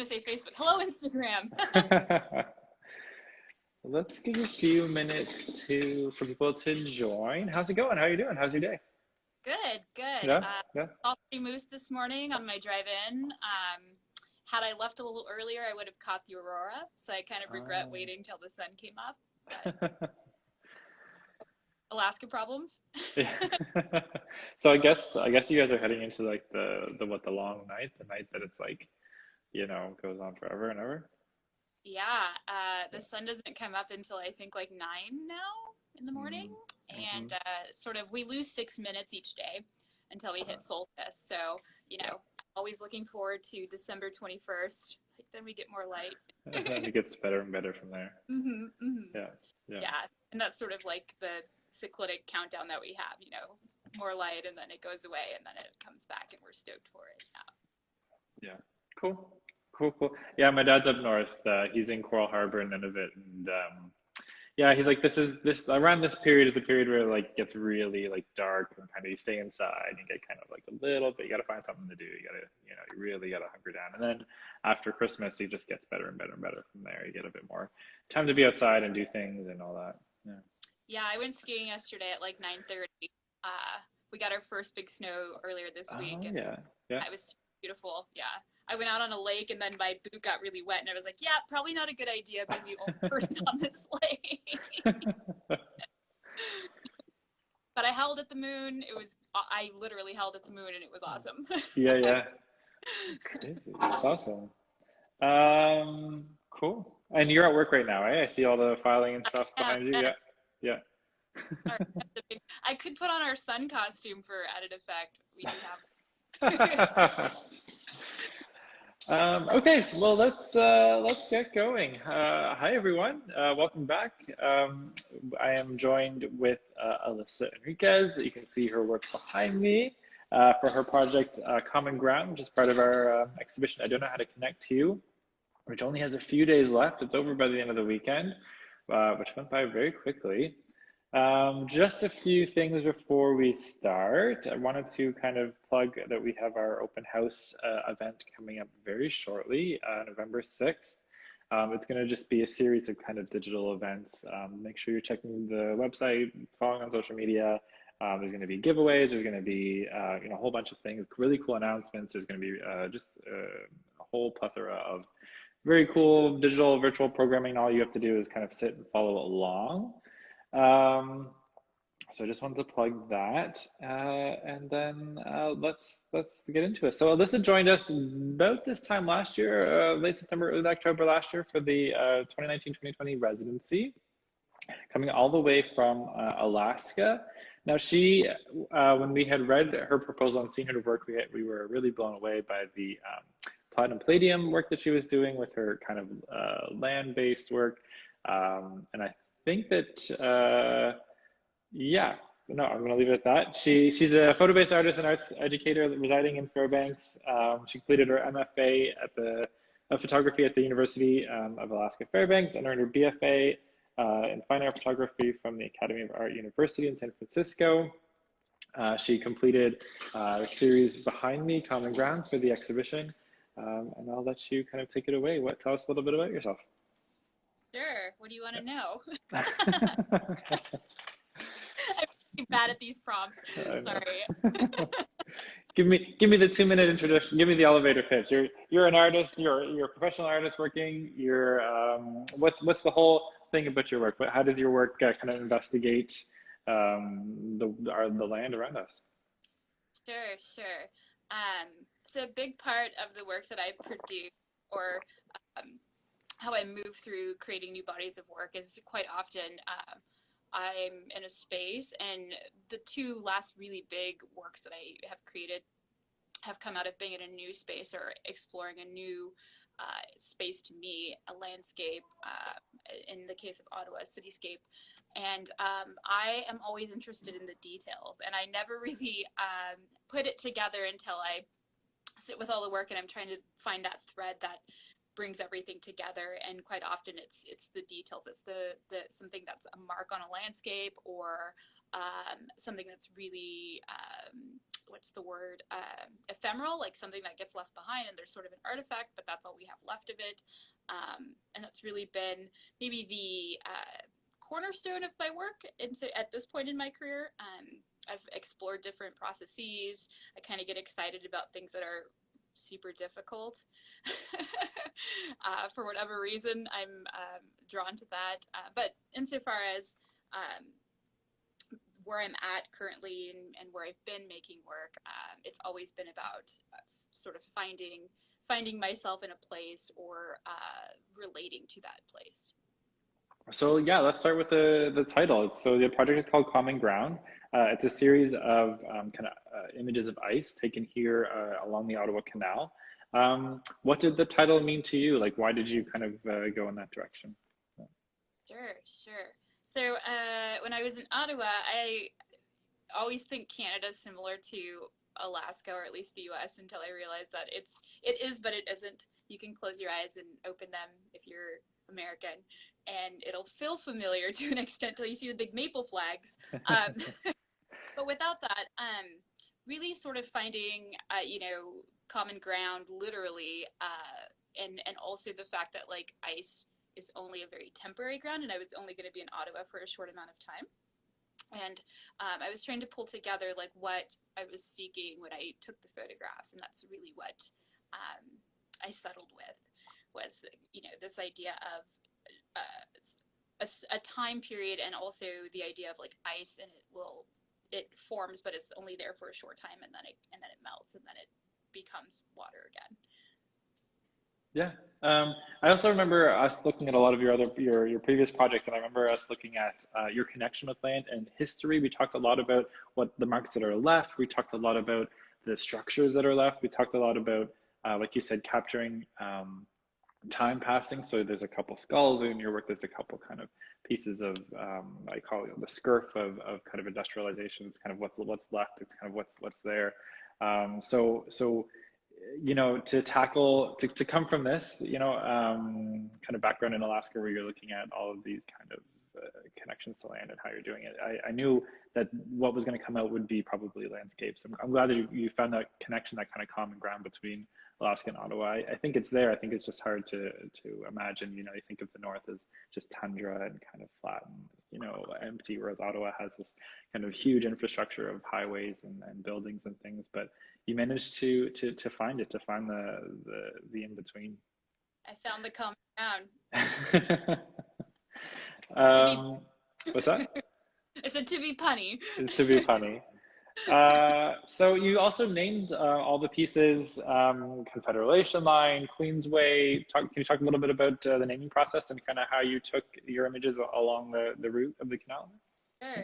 to say Facebook. Hello, Instagram. Let's give a few minutes for people to join. How's it going? How are you doing? How's your day? Good, good. Yeah, yeah. Saw three moose this morning on my drive in. Had I left a little earlier, I would have caught the aurora. So I kind of regret waiting till the sun came up. But Alaska problems. Yeah. So I guess you guys are heading into like the long night, the night that it's like, goes on forever and ever. Yeah, the sun doesn't come up until I think like 9 now in the morning. Mm-hmm. And sort of we lose 6 minutes each day until we hit solstice. So, Yeah. I'm always looking forward to December 21st. Like, then we get more light. It gets better and better from there. Hmm. Yeah, yeah, Yeah, and that's sort of like the cyclic countdown that we have, more light and then it goes away and then it comes back and we're stoked for it. yeah. Cool, cool, cool. Yeah, my dad's up north. He's in Coral Harbor and Nunavut, and yeah, he's like, this around this period is the period where it like gets really like dark and kind of you stay inside and get kind of like a little bit. You got to find something to do. You got to, you really got to hunker down. And then after Christmas, it just gets better and better and better from there. You get a bit more time to be outside and do things and all that. Yeah. Yeah, I went skiing yesterday at like 9:30. We got our first big snow earlier this week Oh and yeah, yeah. it was beautiful. Yeah. I went out on a lake and then my boot got really wet and I was like, yeah, probably not a good idea being the only person on this lake. But I held at the moon. I literally held at the moon and it was awesome. Yeah, yeah. Crazy. That's awesome. Cool. And you're at work right now, eh? I see all the filing and stuff Yeah, behind you. yeah. Yeah, yeah. Sorry, I could put on our sun costume for added effect. We do have. Okay, well let's get going. Hi everyone, welcome back. I am joined with Alyssa Enriquez. You can see her work behind me for her project Common Ground, which is part of our exhibition. I don't know how to connect to you, which only has a few days left. It's over by the end of the weekend, which went by very quickly. Just a few things before we start. I wanted to kind of plug that we have our open house event coming up very shortly, November 6th. It's going to just be a series of kind of digital events. Make sure you're checking the website, following on social media. There's going to be giveaways. There's going to be a whole bunch of things, really cool announcements. There's going to be just a whole plethora of very cool digital virtual programming. All you have to do is kind of sit and follow along. So I just wanted to plug that, and then let's get into it. So Alyssa joined us about this time last year, late September, early October last year for the 2019-2020 residency, coming all the way from Alaska. Now she, when we had read her proposal and seen her work, we were really blown away by the platinum palladium work that she was doing with her kind of land-based work, and I think that yeah, no, I'm gonna leave it at that. She's a photo-based artist and arts educator residing in Fairbanks. She completed her MFA photography at the University of Alaska Fairbanks and earned her BFA in fine art photography from the Academy of Art University in San Francisco. She completed a series behind me, Common Ground, for the exhibition. And I'll let you kind of take it away. Tell us a little bit about yourself. Sure. What do you want to know? I'm really bad at these prompts. Sorry. Give me the 2-minute introduction. Give me the elevator pitch. You're an artist. You're a professional artist working. What's the whole thing about your work? How does your work kind of investigate the land around us? Sure, sure. So a big part of the work that I produce, or how I move through creating new bodies of work, is quite often I'm in a space, and the two last really big works that I have created have come out of being in a new space or exploring a new space to me, a landscape, in the case of Ottawa, a cityscape. And I am always interested in the details, and I never really put it together until I sit with all the work and I'm trying to find that thread that brings everything together. And quite often it's the details. It's the something that's a mark on a landscape, or something that's really what's the word, ephemeral, like something that gets left behind and there's sort of an artifact, but that's all we have left of it. And that's really been maybe the cornerstone of my work. And so at this point in my career, I've explored different processes. I kind of get excited about things that are super difficult. For whatever reason, I'm drawn to that. But insofar as where I'm at currently and where I've been making work, it's always been about sort of finding myself in a place or relating to that place. So yeah, let's start with the title. So the project is called Common Ground. It's a series of kind of images of ice taken here along the Ottawa Canal. What did the title mean to you? Like, why did you kind of go in that direction? Sure. So when I was in Ottawa, I always think Canada is similar to Alaska, or at least the US, until I realized that it is, but it isn't. You can close your eyes and open them if you're American, and it'll feel familiar to an extent till you see the big maple flags. But without that, really sort of finding, common ground, literally, and also the fact that like ice is only a very temporary ground, and I was only going to be in Ottawa for a short amount of time. And I was trying to pull together like what I was seeking when I took the photographs, and that's really what I settled with was, this idea of a time period, and also the idea of like ice, and it forms, but it's only there for a short time, and then it melts, and then it becomes water again. Yeah. I also remember us looking at a lot of your previous projects, and I remember us looking at your connection with land and history. We talked a lot about what the marks that are left. We talked a lot about the structures that are left. We talked a lot about, like you said, capturing time passing. So there's a couple skulls in your work. There's a couple kind of pieces of, I call it the scurf of kind of industrialization. It's kind of what's left. It's kind of what's there. So to come from this, kind of background in Alaska where you're looking at all of these kind of connections to land and how you're doing it, I knew that what was going to come out would be probably landscapes. I'm glad that you found that connection, that kind of common ground between Alaska and Ottawa. I think it's there. I think it's just hard to imagine. You think of the north as just tundra and kind of flat and empty, whereas Ottawa has this kind of huge infrastructure of highways and buildings and things. But you managed to find the in between. I found the common ground. What's that? I said to be punny. To be funny. So you also named all the pieces, Confederation Line, Queensway. Can you talk a little bit about the naming process and kind of how you took your images along the route of the canal?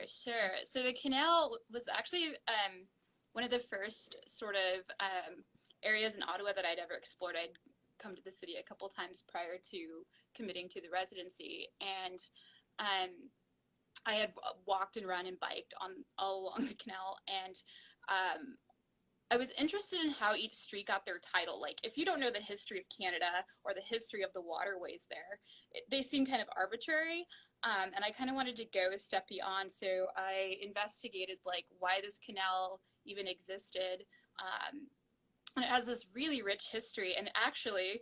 Sure. So the canal was actually one of the first sort of areas in Ottawa that I'd ever explored. I'd come to the city a couple times prior to committing to the residency, and I had walked and run and biked all along the canal, and I was interested in how each street got their title. Like, if you don't know the history of Canada or the history of the waterways there, they seem kind of arbitrary, and I kind of wanted to go a step beyond. So I investigated like why this canal even existed, and it has this really rich history, and actually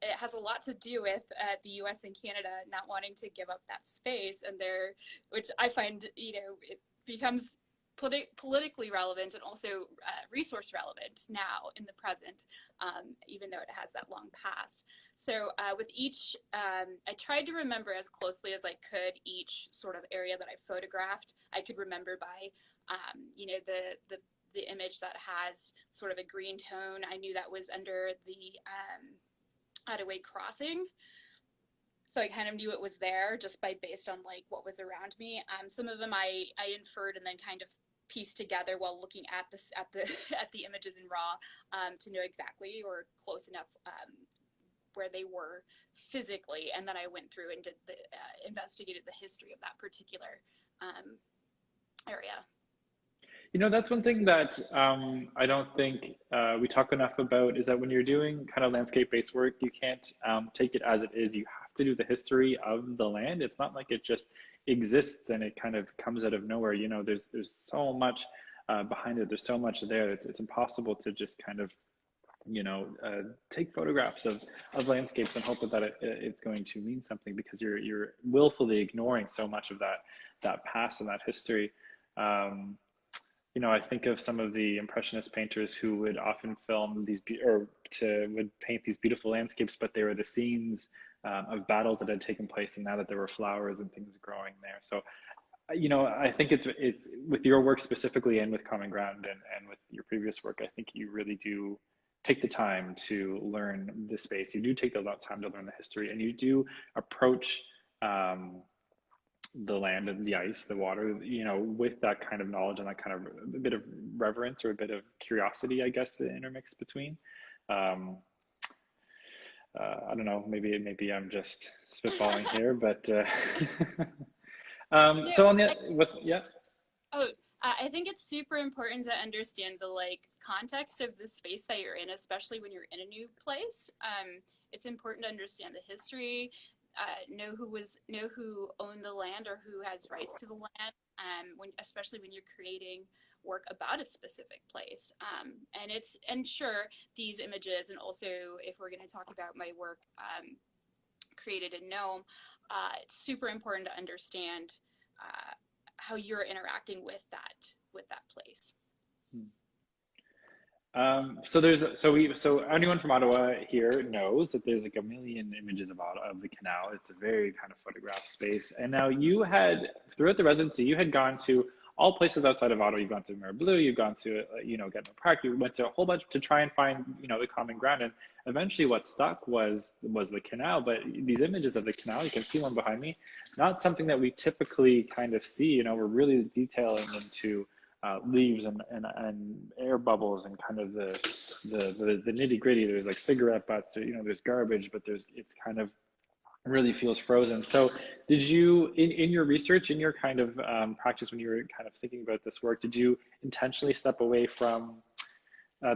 it has a lot to do with the US and Canada not wanting to give up that space, and which I find, it becomes politically relevant and also resource relevant now in the present, even though it has that long past. So with each, I tried to remember as closely as I could each sort of area that I photographed. I could remember by, the image that has sort of a green tone. I knew that was under the Ottawa crossing. So I kind of knew it was there just based on like what was around me. Some of them I inferred and then kind of pieced together while looking at the images in RAW to know exactly or close enough where they were physically. And then I went through and investigated the history of that particular area. That's one thing that I don't think we talk enough about, is that when you're doing kind of landscape-based work, you can't take it as it is. You have to do the history of the land. It's not like it just exists and it kind of comes out of nowhere. There's so much behind it. There's so much there. It's impossible to just kind of, take photographs of landscapes and hope that it's going to mean something, because you're willfully ignoring so much of that past and that history. I think of some of the impressionist painters who would often film would paint these beautiful landscapes, but they were the scenes of battles that had taken place, and now that there were flowers and things growing there. So, I think it's with your work specifically, and with Common Ground, and with your previous work, I think you really do take the time to learn the space. You do take a lot of time to learn the history, and you do approach the land and the ice, the water, with that kind of knowledge and that kind of a bit of reverence or a bit of curiosity, I guess, intermixed between. I don't know, maybe I'm just spitballing here, but so on yeah. Oh, I think it's super important to understand the context of the space that you're in, especially when you're in a new place. It's important to understand the history, know who owned the land or who has rights to the land, especially when you're creating work about a specific place. And sure, these images, and also if we're going to talk about my work created in Nome, it's super important to understand how you're interacting with that place. So anyone from Ottawa here knows that there's like a million images of the canal. It's a very kind of photographed space. And now you had, throughout the residency, you had gone to all places outside of Ottawa. You've gone to Mirabel, you've gone to, Gatineau Park, you went to a whole bunch to try and find, the common ground. And eventually what stuck was the canal. But these images of the canal, you can see one behind me, not something that we typically kind of see. We're really detailing into leaves and air bubbles and kind of the nitty gritty. There's like cigarette butts, there's garbage, but it's kind of really feels frozen. So did you, in your research, in your kind of practice, when you were kind of thinking about this work, did you intentionally step away from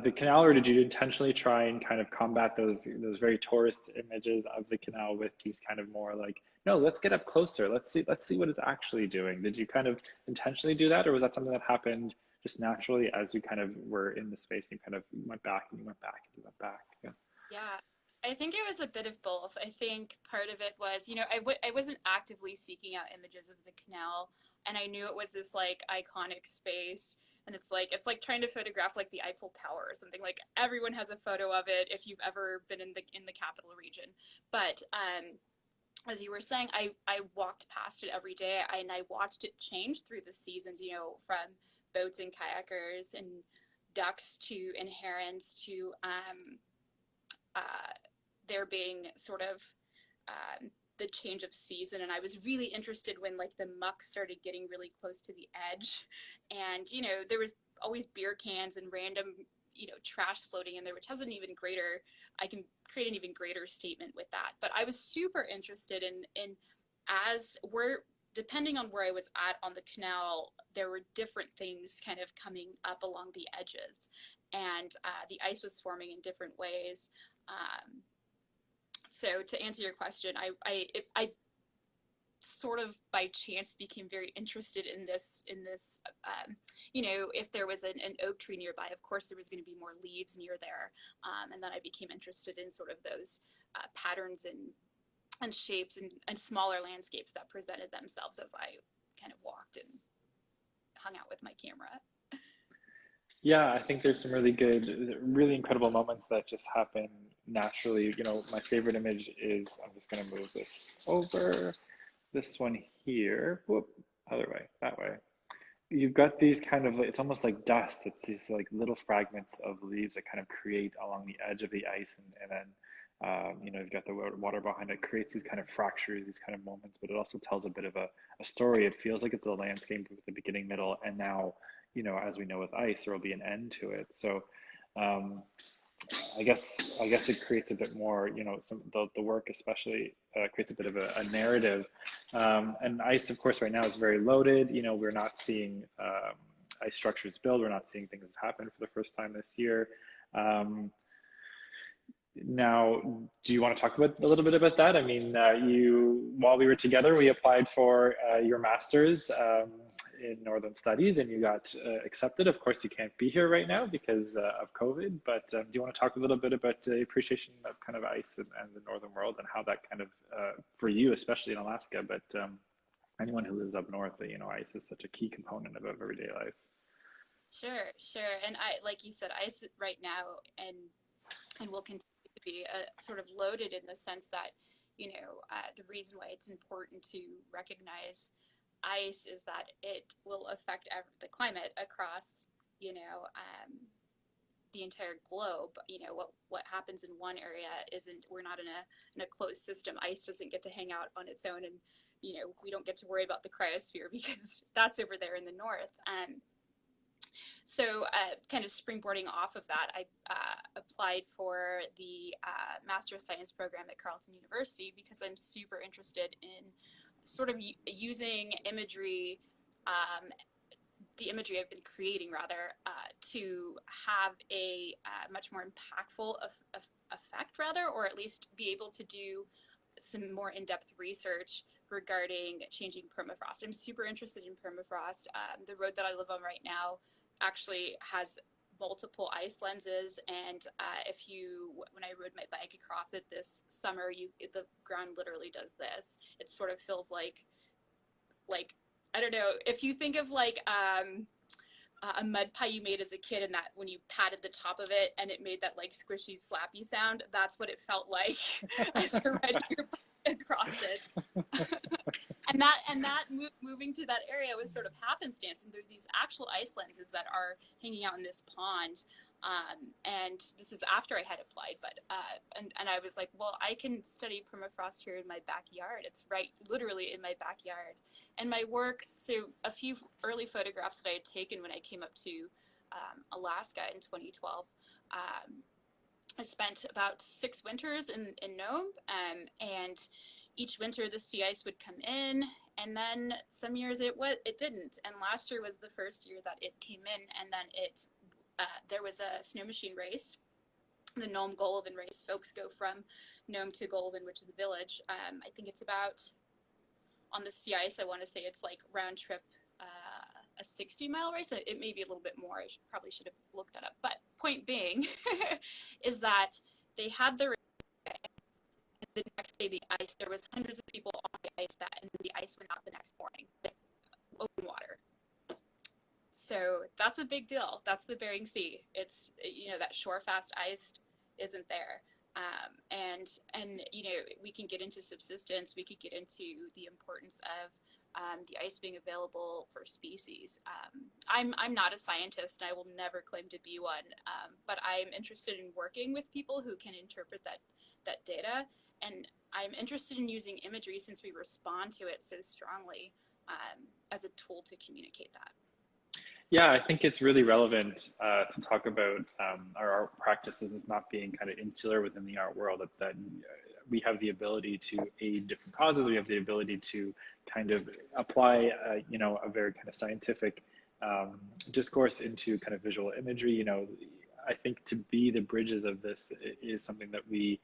the canal, or did you intentionally try and kind of combat those very tourist images of the canal with these kind of more like, no, let's get up closer, let's see what it's actually doing? Did you kind of intentionally do that, or was that something that happened just naturally as you kind of were in the space and you kind of went back and you went back and you went back? Yeah, I think it was a bit of both. I think part of it was, I wasn't actively seeking out images of the canal, and I knew it was this iconic space. And it's like trying to photograph the Eiffel Tower or something. Everyone has a photo of it if you've ever been in the capital region. But as you were saying, I walked past it every day, and I watched it change through the seasons. From boats and kayakers and ducks and herons to there being sort of the change of season. And I was really interested when the muck started getting really close to the edge, and there was always beer cans and random trash floating in there, which has I can create an even greater statement with that. But I was super interested in depending on where I was at on the canal, there were different things kind of coming up along the edges, and the ice was forming in different ways. So to answer your question, I sort of by chance became very interested in this, if there was an oak tree nearby, of course there was going to be more leaves near there. And then I became interested in sort of those patterns and shapes and smaller landscapes that presented themselves as I kind of walked and hung out with my camera. Yeah, I think there's some really good, really incredible moments that just happen naturally. My favorite image is, I'm just going to move this over, this one here. Whoop, other way, that way. You've got these kind of, it's almost like dust. It's these little fragments of leaves that kind of create along the edge of the ice. And then, you've got the water behind it, creates these kind of fractures, these kind of moments, but it also tells a bit of a story. It feels like it's a landscape with a beginning, middle, and now, as we know with ice, there will be an end to it. So I guess it creates a bit more, the work especially creates a bit of a narrative. And ice, of course, right now is very loaded. We're not seeing ice structures build. We're not seeing things happen for the first time this year. Now, do you want to talk a little bit about that? I mean, while we were together, we applied for your master's in Northern Studies and you got accepted. Of course, you can't be here right now because of COVID, but do you want to talk a little bit about the appreciation of kind of ice and the Northern world and how that kind of, for you, especially in Alaska, but anyone who lives up north, you know, ice is such a key component of everyday life. Sure, sure. And I, like you said, ice right now and will continue to be sort of loaded in the sense that, the reason why it's important to recognize ice is that it will affect the climate across, you know, um, the entire globe. What happens in one area isn't, we're not in a closed system. Ice doesn't get to hang out on its own, and we don't get to worry about the cryosphere because that's over there in the north. So kind of springboarding off of that, I applied for the Master of Science program at Carleton University because I'm super interested in sort of using imagery, the imagery I've been creating rather, to have a much more impactful effect rather, or at least be able to do some more in-depth research regarding changing permafrost. I'm super interested in permafrost. The road that I live on right now actually has multiple ice lenses, and when I rode my bike across it this summer, the ground literally does this. It sort of feels like I don't know, if you think of like a mud pie you made as a kid, and that when you patted the top of it and it made that like squishy slappy sound, that's what it felt like as you're riding your bike across it. and that moving to that area was sort of happenstance, and there's these actual ice lenses that are hanging out in this pond, and this is after I had applied, but and I was like, well, I can study permafrost here in my backyard. It's right literally in my backyard. And my work, so a few early photographs that I had taken when I came up to Alaska in 2012, I spent about 6 winters in Nome, and each winter the sea ice would come in, and then some years it didn't. And last year was the first year that it came in, and then there was a snow machine race, the Nome Golovin race. Folks go from Nome to Golovin, which is a village. I think it's about, on the sea ice, I want to say it's like round trip, a 60-mile race. It may be a little bit more. Probably should have looked that up. But point being is that they had the race, and the next day there was hundreds of people on the ice, and the ice went out the next morning, open water. So that's a big deal. That's the Bering Sea. It's, that shore fast ice isn't there. And we can get into subsistence. We could get into the importance of the ice being available for species. I'm not a scientist, and I will never claim to be one, but I'm interested in working with people who can interpret that data, and I'm interested in using imagery, since we respond to it so strongly, as a tool to communicate that. Yeah, I think it's really relevant to talk about our art practices as not being kind of insular within the art world, that we have the ability to aid different causes. We have the ability to kind of apply, a very kind of scientific discourse into kind of visual imagery. I think to be the bridges of this is something that we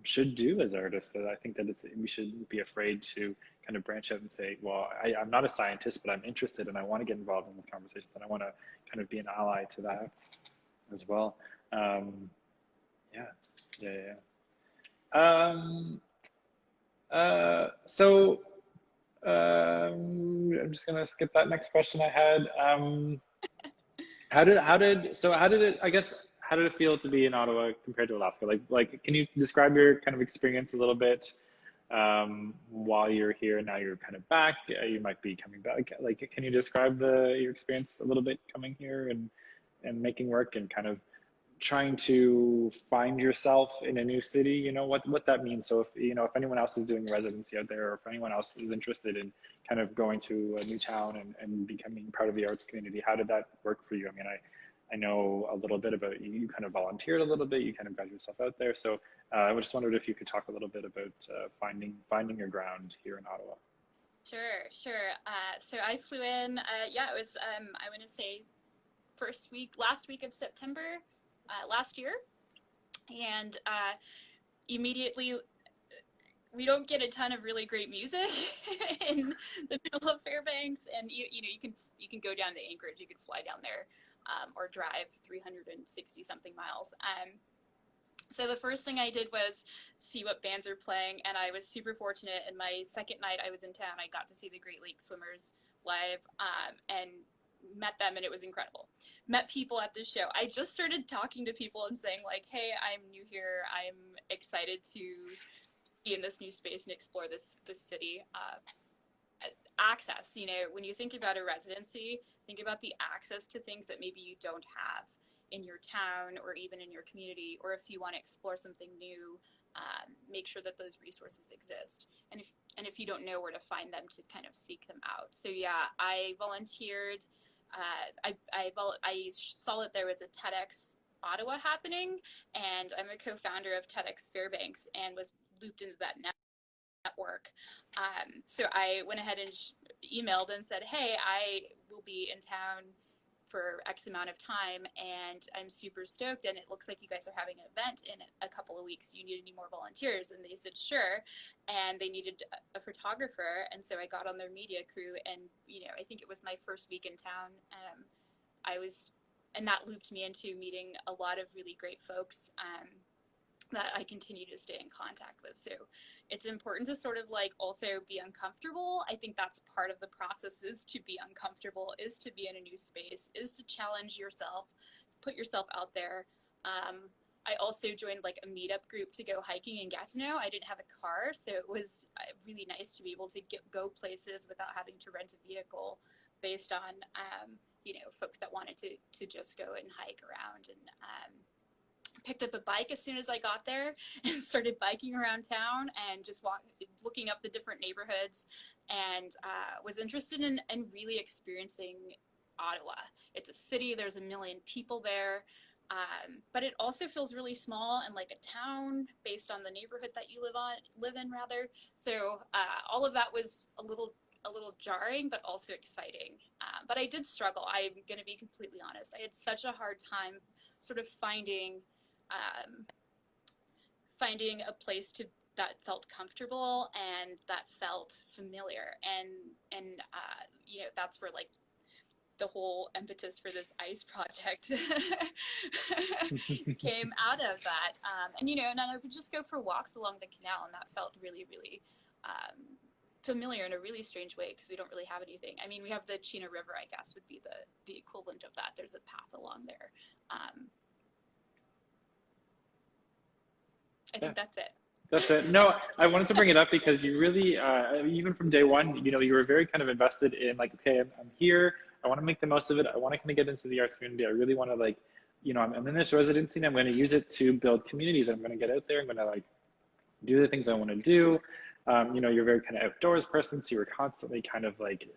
should do as artists. That I think that we shouldn't be afraid to kind of branch out and say, well, I'm not a scientist, but I'm interested and I want to get involved in these conversations, and I want to kind of be an ally to that as well. So I'm just gonna skip that next question I had. How did it feel to be in Ottawa compared to Alaska? Like, can you describe your kind of experience a little bit while you're here? Now you're kind of back. You might be coming back. Like, can you describe your experience a little bit coming here and making work and kind of trying to find yourself in a new city? What that means. So if anyone else is doing residency out there, or if anyone else is interested in kind of going to a new town and becoming part of the arts community, how did that work for you? I mean, I know a little bit about you. You kind of volunteered a little bit. You kind of got yourself out there. So I just wondered if you could talk a little bit about finding your ground here in Ottawa. Sure. So I flew in. It was I want to say last week of September last year, and immediately we don't get a ton of really great music in the middle of Fairbanks, and you can go down to Anchorage, you can fly down there, or drive 360 something miles. So the first thing I did was see what bands are playing, and I was super fortunate. And my second night I was in town, I got to see the Great Lakes Swimmers live, and met them, and it was incredible. Met people at the show. I just started talking to people and saying like, hey, I'm new here. I'm excited to be in this new space and explore this city. Access, when you think about a residency, think about the access to things that maybe you don't have in your town or even in your community, or if you want to explore something new, make sure that those resources exist. And if you don't know where to find them, to kind of seek them out. So yeah, I volunteered. I saw that there was a TEDx Ottawa happening, and I'm a co-founder of TEDx Fairbanks and was looped into that network. So I went ahead and emailed and said, hey, I will be in town for X amount of time, and I'm super stoked, and it looks like you guys are having an event in a couple of weeks. Do you need any more volunteers? And they said, sure. And they needed a photographer, and so I got on their media crew, and I think it was my first week in town. And that looped me into meeting a lot of really great folks, that I continue to stay in contact with. So it's important to sort of like also be uncomfortable. I think that's part of the process, is to be uncomfortable, is to be in a new space, is to challenge yourself, put yourself out there. I also joined like a meetup group to go hiking in Gatineau. I didn't have a car, so it was really nice to be able to go places without having to rent a vehicle, based on folks that wanted to just go and hike around. And picked up a bike as soon as I got there and started biking around town and just looking up the different neighborhoods, and was interested in really experiencing Ottawa. It's a city, there's a million people there, but it also feels really small and like a town based on the neighborhood that you live in rather. So all of that was a little jarring, but also exciting. But I did struggle. I'm going to be completely honest. I had such a hard time sort of finding a place that felt comfortable and that felt familiar, and that's where like the whole impetus for this ice project came out of that. And I would just go for walks along the canal, and that felt really, really familiar in a really strange way, because we don't really have anything. I mean, we have the Chena River, I guess, would be the equivalent of that. There's a path along there. I think that's it. That's it. No, I wanted to bring it up because you really, even from day one, you were very kind of invested in like, okay, I'm here. I want to make the most of it. I want to kind of get into the arts community. I really want to like, I'm in this residency and I'm going to use it to build communities. I'm going to get out there. I'm going to like do the things I want to do. You're a very kind of outdoors person. So you were constantly kind of like,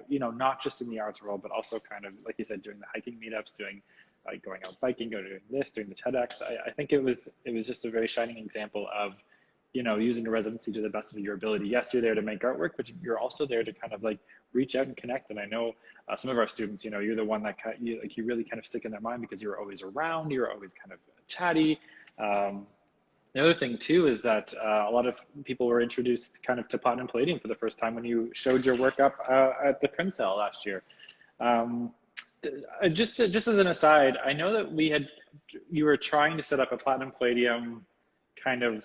not just in the arts world, but also kind of, like you said, doing the hiking meetups, doing like going out biking, doing this, doing the TEDx. I think it was just a very shining example of, using the residency to the best of your ability. Yes, you're there to make artwork, but you're also there to kind of like reach out and connect. And I know some of our students, you're the one that you really kind of stick in their mind because you're always around, you're always kind of chatty. The other thing too is that a lot of people were introduced kind of to platinum palladium for the first time when you showed your work up at the print cell last year. Just as an aside, I know that you were trying to set up a platinum palladium kind of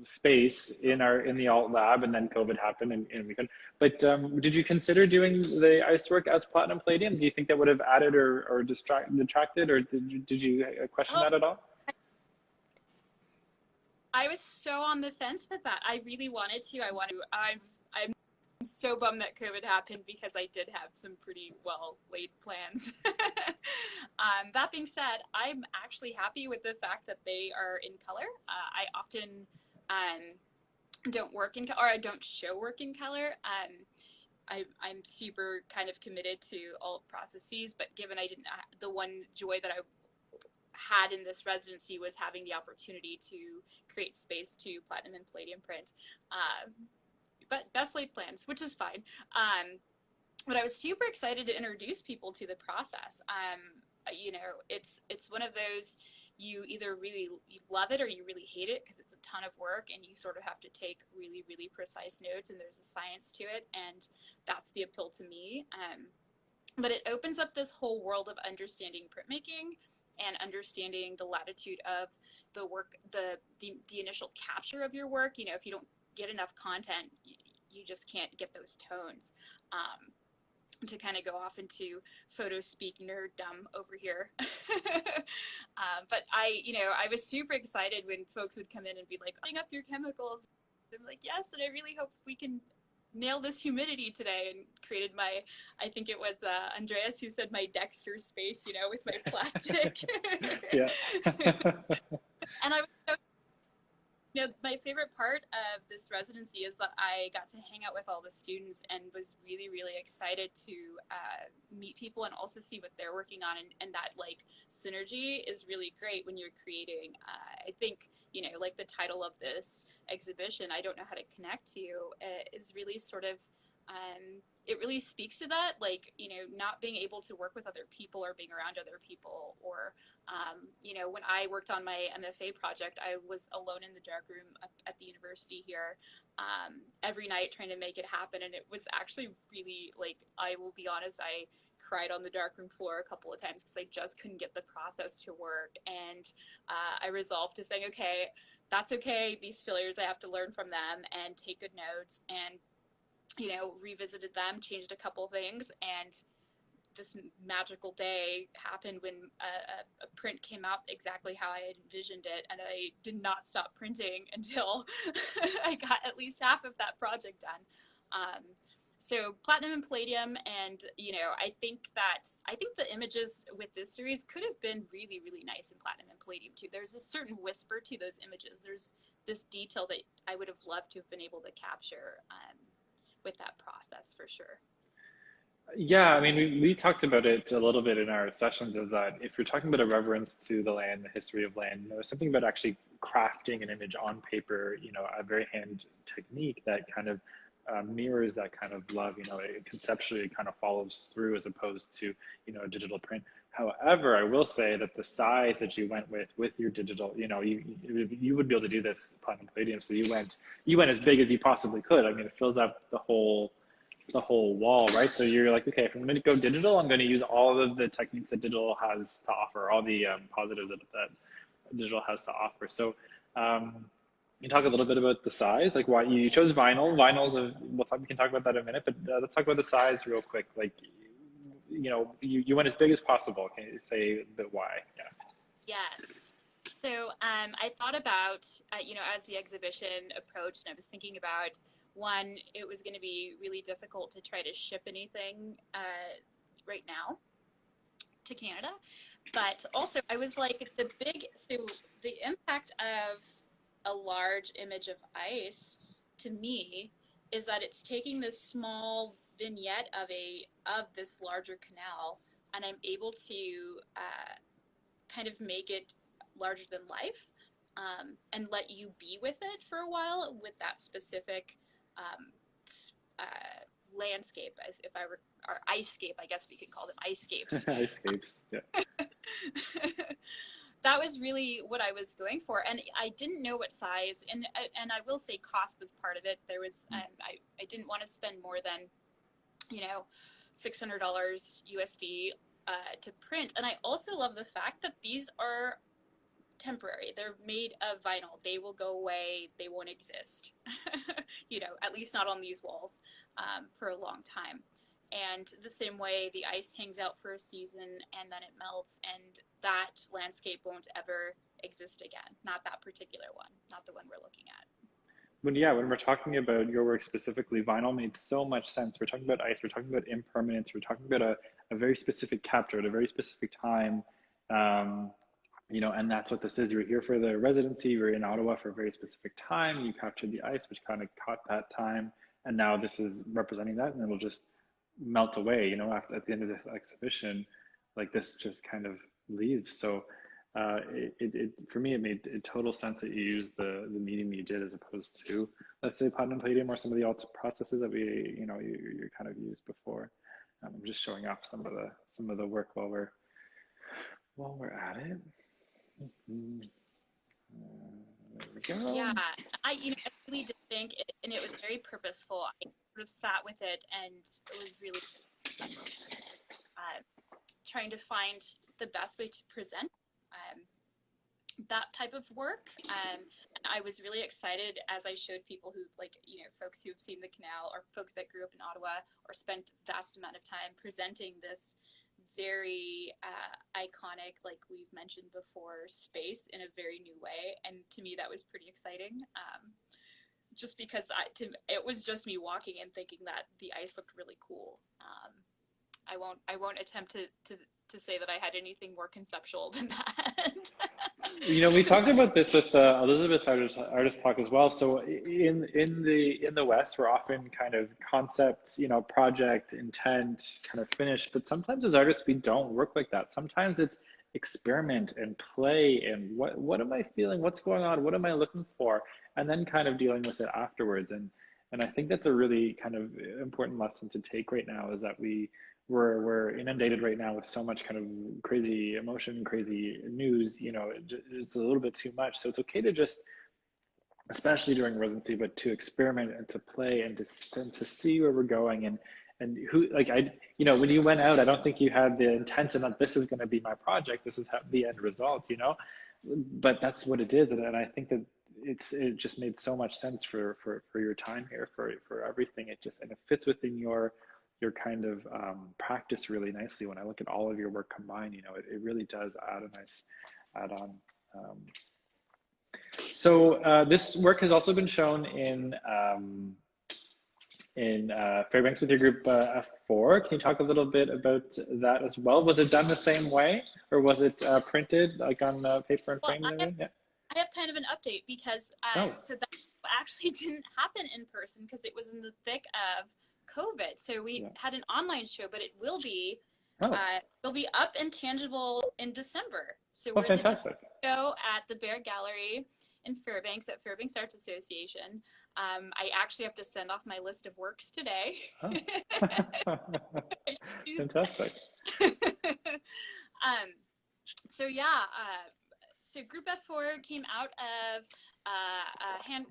space in the alt lab, and then COVID happened and we couldn't. But did you consider doing the ice work as platinum palladium? Do you think that would have added or detracted, or did you question that at all? I was so on the fence with that. I really wanted to. I'm so bummed that COVID happened, because I did have some pretty well laid plans. That being said, I'm actually happy with the fact that they are in color. I often don't work in, or I don't show work in color. I'm super kind of committed to all processes, but given I didn't, the one joy that I had in this residency was having the opportunity to create space to platinum and palladium print. But best laid plans, which is fine. But I was super excited to introduce people to the process. It's one of those, you either you love it or you really hate it because it's a ton of work and you sort of have to take really, really precise notes and there's a science to it. And that's the appeal to me. But it opens up this whole world of understanding printmaking and understanding the latitude of the work, the initial capture of your work. You know, if you don't get enough content, you just can't get those tones. To kind of go off into photo speak nerddom over here. But I was super excited when folks would come in and be like, "Putting up your chemicals." I'm like, yes, and I really hope we can nail this humidity today, and created I think it was Andreas who said my Dexter space, with my plastic. Yeah. And I was so my favorite part of this residency is that I got to hang out with all the students and was really, really excited to meet people and also see what they're working on. And that like synergy is really great when you're creating. I think, like the title of this exhibition, I don't know how to connect to, is really sort of, it really speaks to that, like, not being able to work with other people or being around other people or, when I worked on my MFA project, I was alone in the darkroom at the university here every night trying to make it happen. And it was actually really, like, I will be honest, I cried on the darkroom floor a couple of times because I just couldn't get the process to work. And I resolved to saying, okay, that's okay. These failures, I have to learn from them and take good notes and, revisited them, changed a couple things, and this magical day happened when a print came out exactly how I had envisioned it, and I did not stop printing until I got at least half of that project done. So platinum and palladium, and I think the images with this series could have been really, really nice in platinum and palladium too. There's a certain whisper to those images. There's this detail that I would have loved to have been able to capture with that process for sure. Yeah, I mean, we talked about it a little bit in our sessions, is that if you're talking about a reverence to the land, the history of land, something about actually crafting an image on paper, a very hand technique that kind of mirrors that kind of love, it conceptually kind of follows through as opposed to, a digital print. However, I will say that the size that you went with your digital, you would be able to do this platinum palladium. So you went as big as you possibly could. I mean, it fills up the whole wall, right? So you're like, okay, if I'm going to go digital, I'm going to use all of the techniques that digital has to offer, all the positives that digital has to offer. So you talk a little bit about the size, like why you chose vinyl. We can talk about that in a minute, but let's talk about the size real quick. Like, you went as big as possible. Can you say a bit why? Yeah. Yes. So I thought about, as the exhibition approached, and I was thinking about, one, it was going to be really difficult to try to ship anything right now to Canada. But also, I was like, so the impact of a large image of ice to me is that it's taking this small vignette of this larger canal, and I'm able to kind of make it larger than life, and let you be with it for a while with that specific um, landscape, as if I were, or icescape, I guess we could call them icescapes. Escapes. Yeah. That was really what I was going for, and I didn't know what size, and I will say cost was part of it. There was I didn't want to spend more than $600 USD to print, and I also love the fact that these are temporary. They're made of vinyl. They will go away. They won't exist. At least not on these walls for a long time. And the same way, the ice hangs out for a season and then it melts, and that landscape won't ever exist again. Not that particular one, not the one we're looking at. When we're talking about your work specifically, vinyl made so much sense. We're talking about ice, we're talking about impermanence, we're talking about a very specific capture at a very specific time. And that's what this is. You were here for the residency, you were in Ottawa for a very specific time, you captured the ice, which kind of caught that time, and now this is representing that, and it'll just melt away, at the end of this exhibition, like this just kind of leaves. So for me, it made total sense that you used the medium you did as opposed to, let's say, platinum palladium or some of the alt processes that you kind of used before. I'm just showing off some of the work while we're at it. Mm, there we go. Yeah, I really did think it, and it was very purposeful. I sort of sat with it, and it was really uh, trying to find the best way to present um, that type of work. And I was really excited as I showed people who, like, folks who have seen the Canal or folks that grew up in Ottawa or spent vast amount of time presenting this very iconic, like we've mentioned before, space in a very new way. And to me, that was pretty exciting. Just because it was just me walking and thinking that the ice looked really cool. I won't attempt to say that I had anything more conceptual than that. We talked about this with Elizabeth's artist talk as well. So in the West, we're often kind of concept, project, intent, kind of finished. But sometimes as artists, we don't work like that. Sometimes it's experiment and play and what am I feeling? What's going on? What am I looking for? And then kind of dealing with it afterwards. And I think that's a really kind of important lesson to take right now, is that we're inundated right now with so much kind of crazy emotion, crazy news. It's a little bit too much. So it's okay to just, especially during residency, but to experiment and to play and to see where we're going and who, like, when you went out, I don't think you had the intention that this is going to be my project, this is the end result, but that's what it is. And I think that it just made so much sense for your time here, for everything. And it fits within your kind of practice really nicely. When I look at all of your work combined, it really does add a nice add on. So this work has also been shown in Fairbanks with your group F4. Can you talk a little bit about that as well? Was it done the same way, or was it printed like on paper and Well, framed and everything? Yeah. I have kind of an update because Oh. so that actually didn't happen in person because it was in the thick of COVID. So we had an online show, but it will be it'll be up and tangible in December. So we're in the December show at the Bear Gallery in Fairbanks at Fairbanks Arts Association. I actually have to send off my list of works today. Oh. Fantastic. So yeah, so Group F4 came out of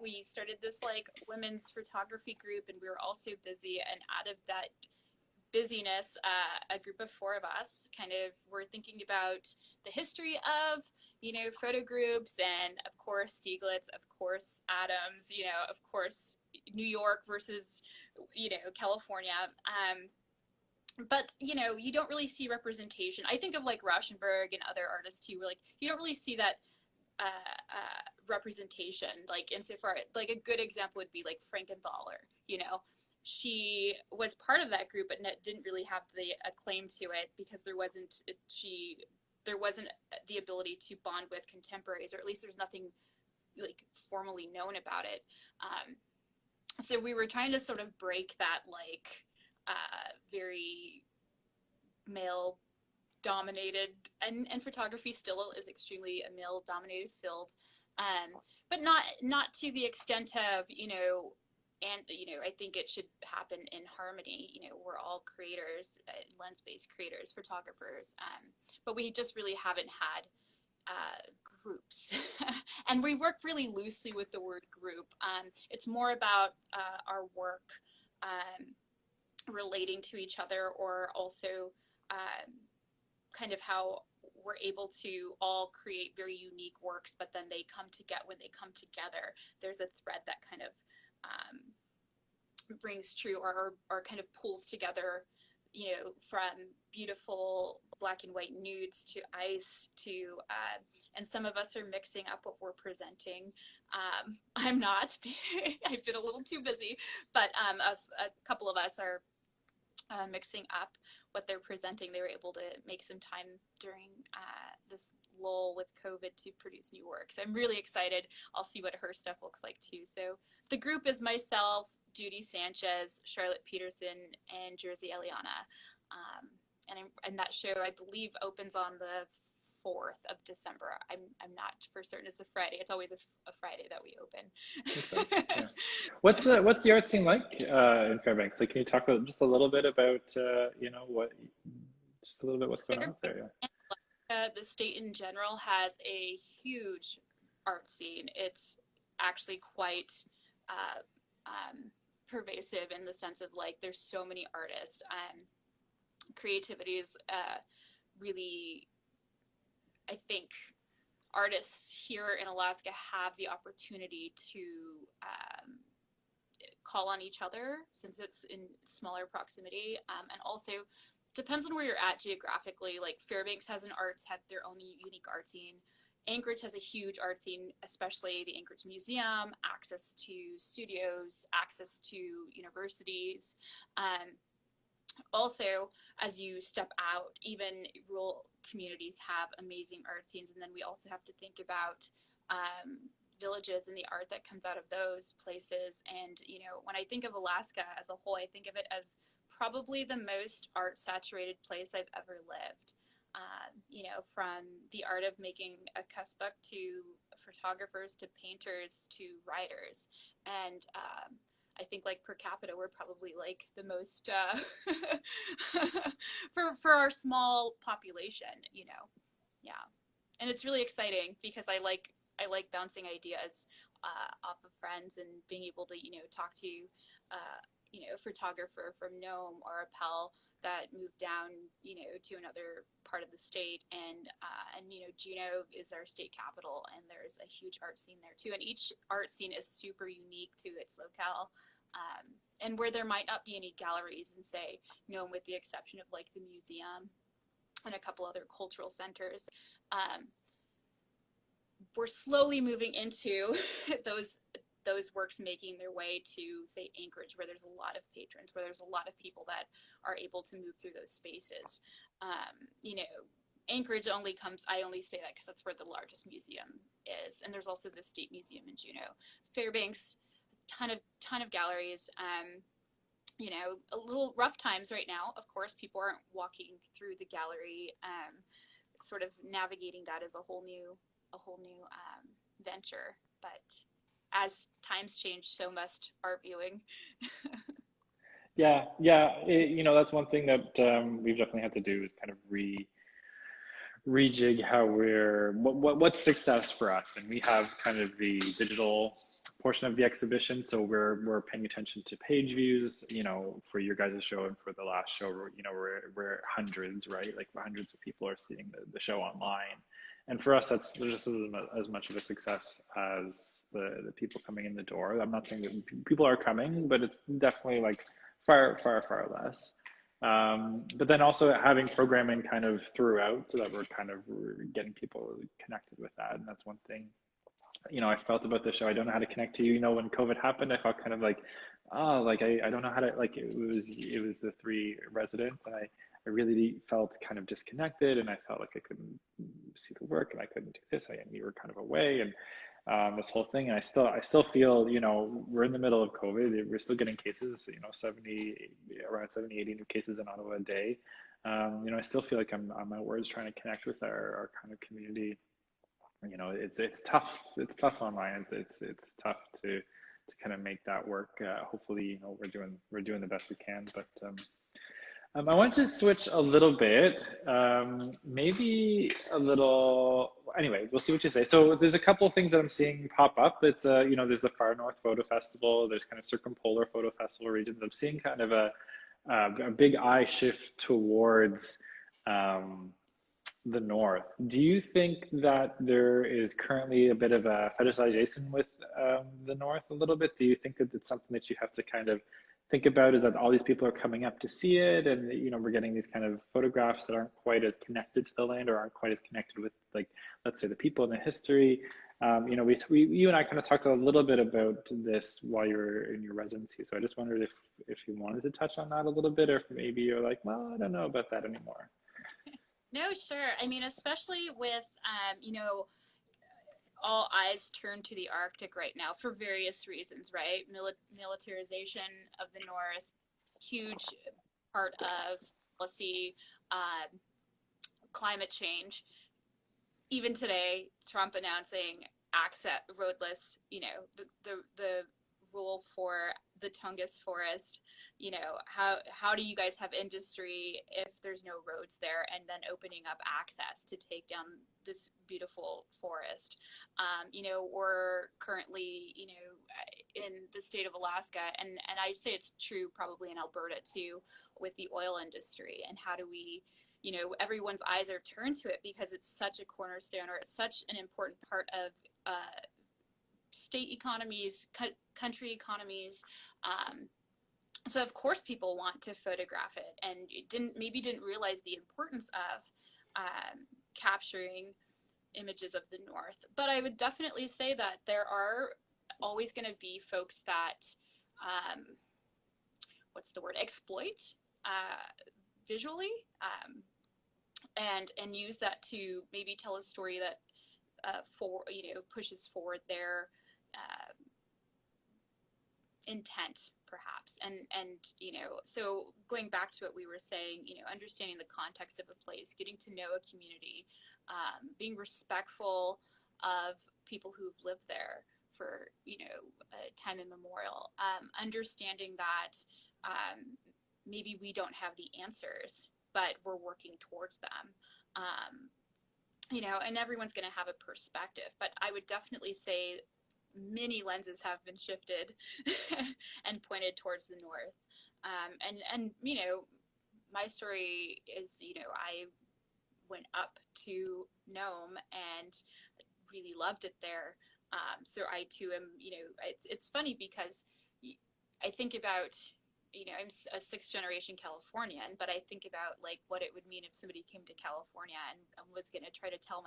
we started this like women's photography group, and we were all so busy, and out of that busyness, a group of four of us kind of were thinking about the history of, photo groups, and of course Stieglitz, of course Adams, of course New York versus, California. But, you don't really see representation. I think of like Rauschenberg and other artists too, where like, you don't really see that representation, like insofar, like a good example would be like Frankenthaler, she was part of that group, but didn't really have the acclaim to it because there wasn't the ability to bond with contemporaries, or at least there's nothing like formally known about it. So we were trying to sort of break that like very male dominated, and photography still is extremely a male dominated field, but not to the extent of, and I think it should happen in harmony. We're all creators, lens-based creators, photographers, but we just really haven't had groups. And we work really loosely with the word group. It's more about our work relating to each other, or also kind of how we're able to all create very unique works, but then when they come together, there's a thread that kind of brings true, or kind of pulls together, from beautiful black and white nudes to ice to, and some of us are mixing up what we're presenting. I'm not, I've been a little too busy, but a couple of us are mixing up what they're presenting. They were able to make some time during this lull with COVID to produce new work. So I'm really excited. I'll see what her stuff looks like too. So the group is myself, Judy Sanchez, Charlotte Peterson, and Jersey Eliana. And that show, I believe, opens on the 4th of December. I'm not for certain. It's a Friday. It's always a Friday that we open. Yeah. What's the art scene like in Fairbanks? Like, can you talk just a little bit about just a little bit what's going on out there? Yeah. The state in general has a huge art scene. It's actually quite uh, pervasive in the sense of like there's so many artists. Creativity is really, I think, artists here in Alaska have the opportunity to um, call on each other since it's in smaller proximity, and also depends on where you're at geographically. Like Fairbanks has had their own unique art scene. Anchorage has a huge art scene, especially the Anchorage Museum, access to studios, access to universities. Also, as you step out, even rural communities have amazing art scenes. And then we also have to think about villages and the art that comes out of those places. And, when I think of Alaska as a whole, I think of it as probably the most art saturated place I've ever lived. From the art of making a kussbook to photographers to painters to writers. And I think like per capita, we're probably like the most for our small population, Yeah, and it's really exciting because I like bouncing ideas off of friends and being able to talk to a photographer from Nome or Appel that moved down to another part of the state, and Juneau is our state capital, and there's a huge art scene there too, and each art scene is super unique to its locale. And where there might not be any galleries in, say, Nome, with the exception of like the museum and a couple other cultural centers, um, we're slowly moving into those works making their way to, say, Anchorage, where there's a lot of patrons, where there's a lot of people that are able to move through those spaces. You know, Anchorage I only say that because that's where the largest museum is, and there's also the State Museum in Juneau. Fairbanks, ton of galleries. A little rough times right now. Of course, people aren't walking through the gallery. Sort of navigating that is a whole new venture. But as times change, so must art viewing. Yeah, yeah. That's one thing that we've definitely had to do is kind of rejig how what's success for us, and we have kind of the digital portion of the exhibition, so we're paying attention to page views, for your guys' show and for the last show, we're hundreds, right? Like hundreds of people are seeing the show online. And for us, that's just as much of a success as the people coming in the door. I'm not saying that people are coming, but it's definitely like far, far, far less. But then also having programming kind of throughout so that we're getting people connected with that. And that's one thing, I felt about the show. I don't know how to connect to you. When COVID happened, I felt kind of like, oh, like I don't know how to, like, it was the three residents, and I really felt kind of disconnected, and I felt like I couldn't see the work and I couldn't do this. And we were kind of away, and this whole thing. And I still feel, we're in the middle of COVID. We're still getting cases, 70, around 70, 80 new cases in Ottawa a day. I still feel like I'm on my words trying to connect with our kind of community. It's tough. It's tough online. It's tough to kind of make that work. Hopefully, we're doing the best we can. But I want to switch a little bit, maybe a little. Anyway, we'll see what you say. So there's a couple of things that I'm seeing pop up. It's there's the Far North Photo Festival. There's kind of Circumpolar Photo Festival regions. I'm seeing kind of a big eye shift towards the north. Do you think that there is currently a bit of a fetishization with the north a little bit? Do you think that it's something that you have to kind of think about, is that all these people are coming up to see it, and we're getting these kind of photographs that aren't quite as connected to the land or aren't quite as connected with, like, let's say, the people and the history? You and I kind of talked a little bit about this while you were in your residency, so I just wondered if you wanted to touch on that a little bit, or if maybe you're like, well, I don't know about that anymore. No, sure. I mean, especially with, all eyes turned to the Arctic right now for various reasons, right? Militarization of the North, huge part of policy, uh, climate change. Even today, Trump announcing access roadless, the rule for the Tongass forest, you know, how do you guys have industry if there's no roads there, and then opening up access to take down this beautiful forest? You know, we're currently, you know, in the state of Alaska, and I'd say it's true probably in Alberta too, with the oil industry, and how do we, you know, everyone's eyes are turned to it because it's such a cornerstone, or it's such an important part of state economies, country economies. So of course people want to photograph it, and maybe didn't realize the importance of capturing images of the North. But I would definitely say that there are always going to be folks that, what's the word, exploit visually, and use that to maybe tell a story that pushes forward their intent, perhaps. And you know, so going back to what we were saying, you know, understanding the context of a place, getting to know a community, being respectful of people who've lived there for, you know, time immemorial, understanding that maybe we don't have the answers, but we're working towards them. You know, and everyone's going to have a perspective, but I would definitely say many lenses have been shifted and pointed towards the North. And you know, my story is, you know, I went up to Nome and really loved it there. So I too am, you know, it's funny because I think about, you know, I'm a sixth generation Californian, but I think about like what it would mean if somebody came to California and was going to try to tell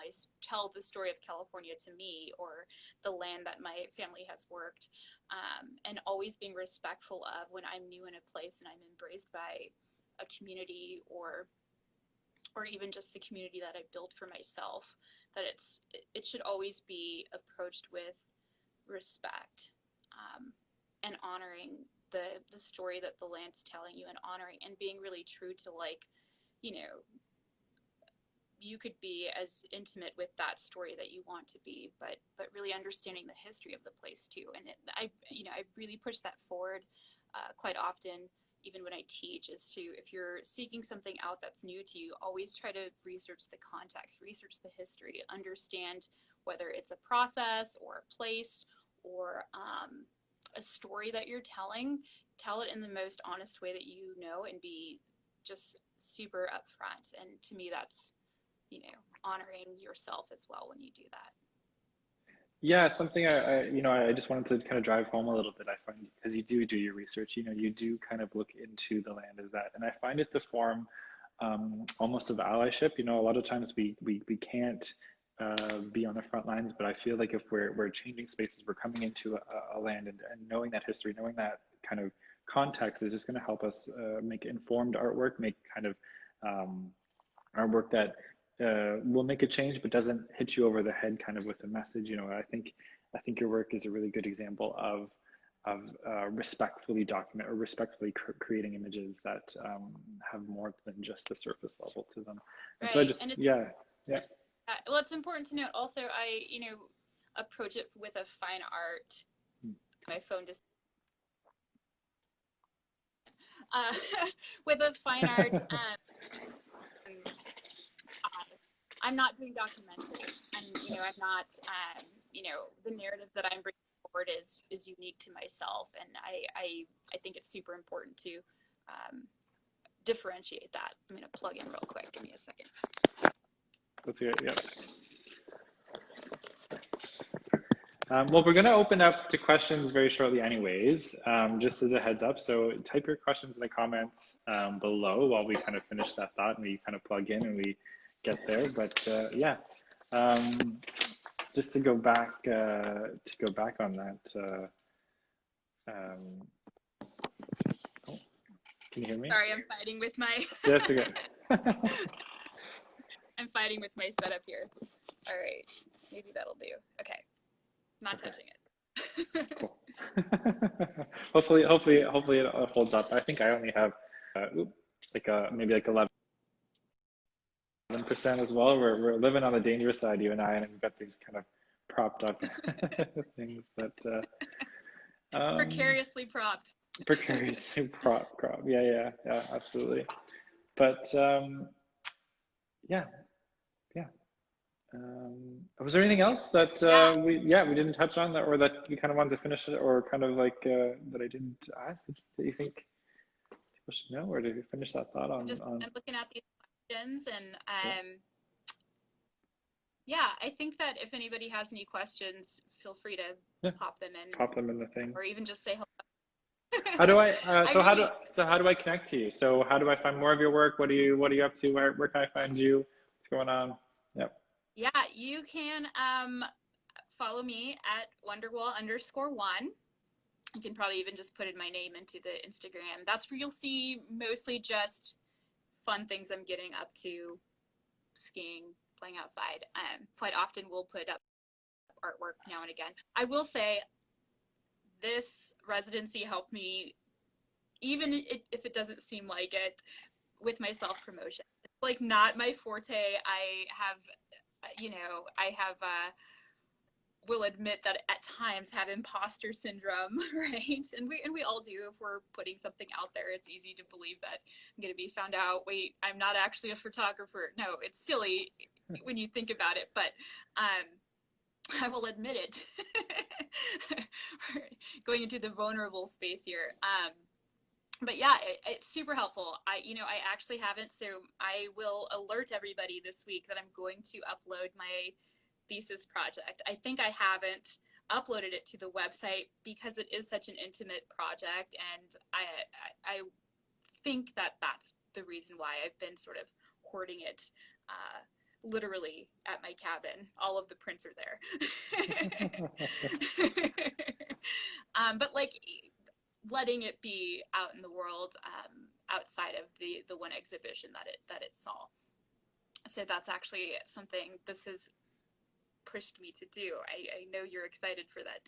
the story of California to me, or the land that my family has worked, and always being respectful of when I'm new in a place and I'm embraced by a community, or even just the community that I built for myself, that it should always be approached with respect, and honoring the story that the land's telling you, and honoring and being really true to, like, you know, you could be as intimate with that story that you want to be, but really understanding the history of the place too. And I really push that forward quite often, even when I teach, is to, if you're seeking something out that's new to you, always try to research the context, research the history, understand whether it's a process or a place or a story that you're telling. Tell it in the most honest way that you know, and be just super upfront. And to me, that's, you know, honoring yourself as well when you do that. Yeah, it's something I just wanted to kind of drive home a little bit. I find, because you do your research, you know, you do kind of look into the land as that, and I find it's a form almost of allyship. You know, a lot of times we can't be on the front lines, but I feel like if we're changing spaces, we're coming into a land, and knowing that history, knowing that kind of context is just going to help us make informed artwork, make kind of artwork that will make a change, but doesn't hit you over the head kind of with a message. You know, I think your work is a really good example of respectfully document, or respectfully creating images that have more than just the surface level to them. And right. So I just, and yeah. Well, it's important to note also, I, you know, approach it with a fine art. My phone just with a fine art. I'm not doing documentaries, and you know, I'm not. You know, the narrative that I'm bringing forward is unique to myself, and I think it's super important to differentiate that. I'm gonna plug in real quick. Give me a second. That's good. Yeah. Well, we're going to open up to questions very shortly anyways, just as a heads up. So type your questions in the comments below while we kind of finish that thought and we kind of plug in and we get there. But yeah, just to go back on that. Can you hear me? Sorry, I'm fighting with my. That's okay. I'm fighting with my setup here. All right, maybe that'll do. Okay. Not touching it. Cool. hopefully it holds up. I think I only have maybe like 11% as well. We're living on the dangerous side, you and I, and we've got these kind of propped up things. But precariously propped. precarious crop. Yeah, absolutely. But yeah, yeah. Was there anything else that Yeah, we didn't touch on that, or that you kind of wanted to finish it, or kind of like that I didn't ask that you think people should know, or to finish that thought on I'm looking at these questions, and yeah, yeah, I think that if anybody has any questions, feel free to yeah, pop them in, pop them in the thing. or even just say How hello. do I I really, so how do I connect to you? So how do I find more of your work? What are you up to? Where can I find you? What's going on? Yep. yeah, you can follow me at Wonderwall_1. You can probably even just put in my name into the Instagram. That's where you'll see mostly just fun things I'm getting up to, skiing, playing outside. Quite often we'll put up artwork now and again. I will say this residency helped me, even if it doesn't seem like it, with my self promotion. It's like not my forte. I have, I have will admit that at times have imposter syndrome, right? And we all do. If we're putting something out there, it's easy to believe that I'm going to be found out. Wait, I'm not actually a photographer. No, it's silly when you think about it, but I will admit it. Going into the vulnerable space here. But yeah, it's super helpful. I actually haven't, so I will alert everybody this week that I'm going to upload my thesis project. I think I haven't uploaded it to the website because it is such an intimate project, and I think that that's the reason why I've been sort of hoarding it. Literally at my cabin, all of the prints are there. But like letting it be out in the world, outside of the one exhibition that it saw. So that's actually something this has pushed me to do. I know you're excited for that,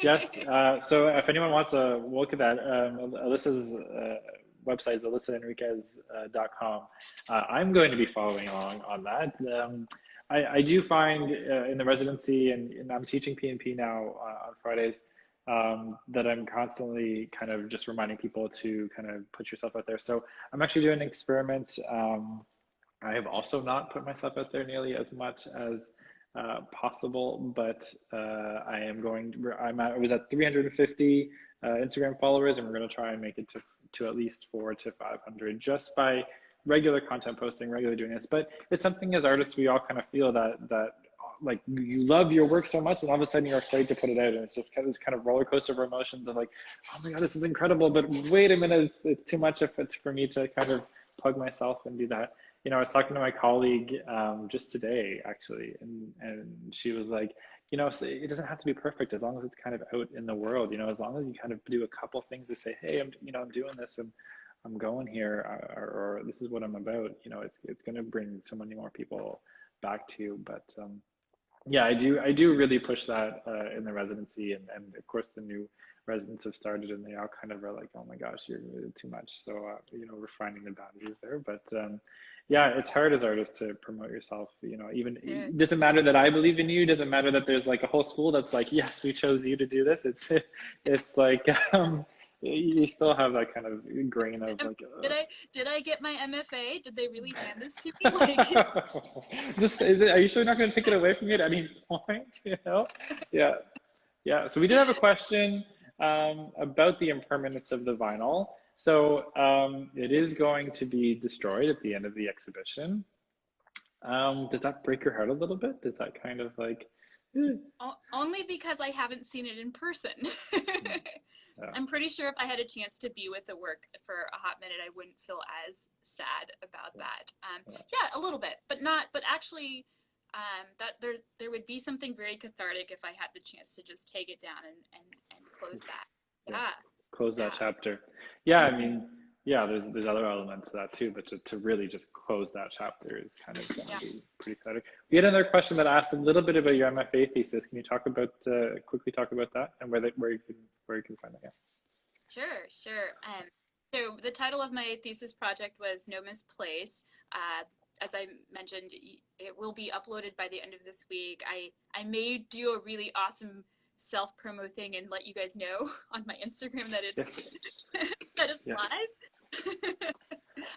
Yes. Darren. So if anyone wants to look at that, Alyssa's website is alyssaenriquez.com. I'm going to be following along on that. I do find in the residency, and I'm teaching P&P now on Fridays, that I'm constantly kind of just reminding people to kind of put yourself out there. So I'm actually doing an experiment. I have also not put myself out there nearly as much as possible, but I am going. I was at 350 Instagram followers, and we're going to try and make it to at least 400 to 500 just by regular content posting, regularly doing this. But it's something as artists we all kind of feel that like you love your work so much, and all of a sudden you're afraid to put it out, and it's just kind of this kind of roller coaster of emotions of like, oh my god, this is incredible, but wait a minute, it's too much if it's for me to kind of plug myself and do that. I was talking to my colleague just today, actually, and she was like, so it doesn't have to be perfect as long as it's kind of out in the world. As long as you kind of do a couple things to say, hey, I'm doing this and I'm going here, or this is what I'm about. It's going to bring so many more people back to you. But yeah, I do really push that in the residency, and of course the new residents have started, and they all kind of are like, oh my gosh, you're too much. So we're finding the boundaries there, but yeah, it's hard as artists to promote yourself. Even Yeah. it doesn't matter that I believe in you. It doesn't matter that there's like a whole school that's like, yes, we chose you to do this. It's like you still have that kind of grain of like. Did I get my MFA? Did they really hand this to me? Like, Just is it? Are you sure you're not going to take it away from you at any point? Yeah, yeah. So we did have a question about the impermanence of the vinyl. So it is going to be destroyed at the end of the exhibition. Does that break your heart a little bit? Does that kind of like, eh, only because I haven't seen it in person. yeah, I'm pretty sure if I had a chance to be with the work for a hot minute, I wouldn't feel as sad about yeah, that. yeah, Yeah, a little bit, but not. But actually, that there would be something very cathartic if I had the chance to just take it down and close that. yeah. Yeah, Close that yeah. chapter. Yeah, I Mm-hmm. mean, yeah, there's other elements to that too, but to really just close that chapter is kind of going Yeah. to be pretty pathetic. We had another question that asked a little bit about your MFA thesis. Can you talk about quickly talk about that and where you can find that? Yeah. Sure, sure. So the title of my thesis project was No Misplaced. As I mentioned, it will be uploaded by the end of this week. I may do a really awesome self-promo thing and let you guys know on my Instagram that it's Yes. that it's Yes. live.